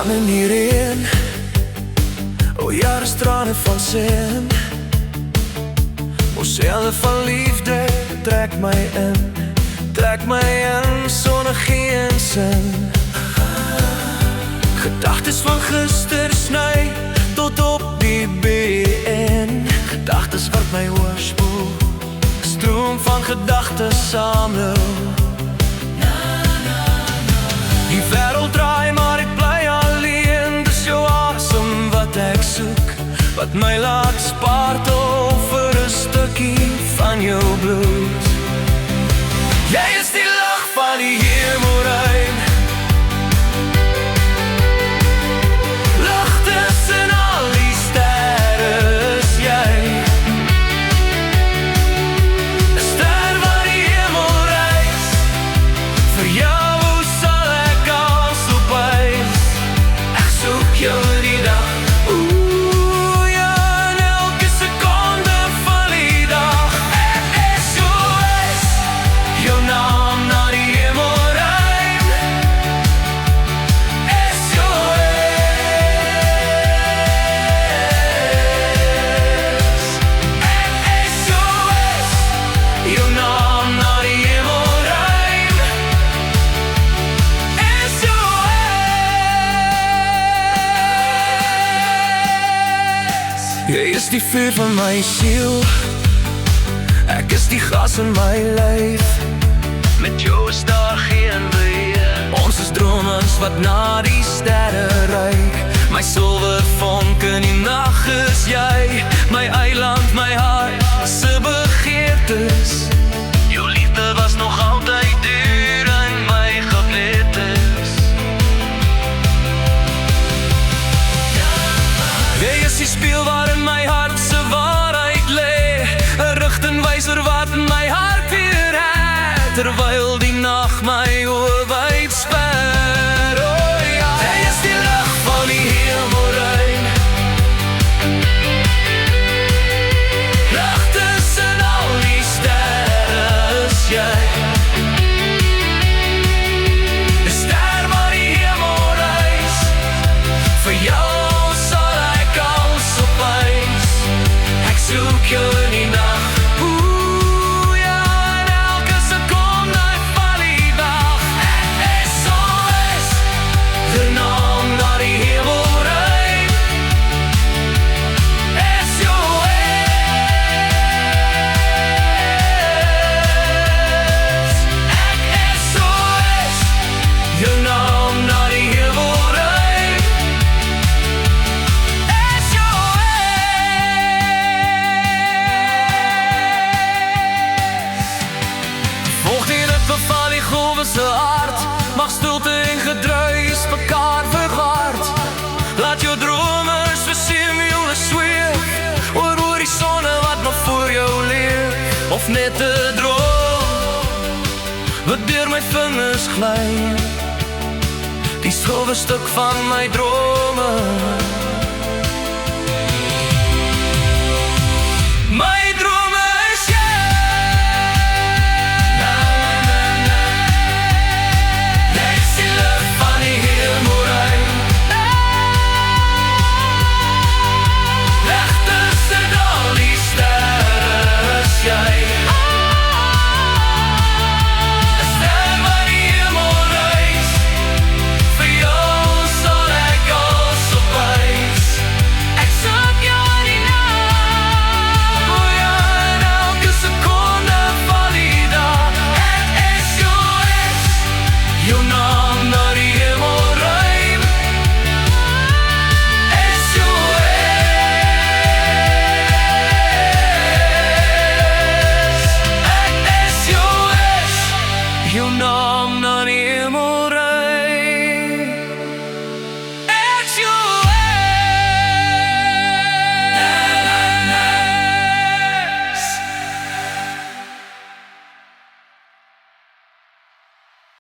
staan in die reën. O ja, dis trane van seën. Ons seële van liefde trek my in sonder geen sin. Gedagtes van gister sny tot op die been. Gedagtes wat my oorspoel, stroom van gedagtes saamloop. Die wêreld draai maar ek bly alleen. Dis jou asem wat ek soek, wat my laat spartel vir 'n stukkie van jou bloed. Jy is die lig van die hemelruim, lig tussen al die sterre is jy. 'n ster wat die hemel reis, vir jou sal ek als op ys. Ek soek jou die dag. Jy is die vuur van my siel, ek is die gas in my lyf. Met jou is daar geen beheer. Ons is dromers wat na die sterre reik. My silwer vonk in die nag is jy. My eiland, my hart se begeertes. Jou liefde was nog altyd duur in my gebletes. Jy is die spieël waarin my hart se waarheid lê, 'n rigtingwyser wat my hart weer het, terwyl die nag my oë wyd sper. Oh ja, jy is die lig van die hemelruim, lig tussen al die sterre is jy. 'n ster wat die hemel reis, vir jou zoek jou in die nacht. Ja, en elke seconde van die dag. SOS, de naam naar die hemelruim. SOS, SOS, de naam naar die hemelruim. Beval die golwe se aard, mag stilte en gedruis mekaar vergaard. Laat jou dromers vir Samuel sweef oor horisonne wat nog voor jou leef. Of net 'n droom wat deur my vingers gly, die skilwe stuk van my drome.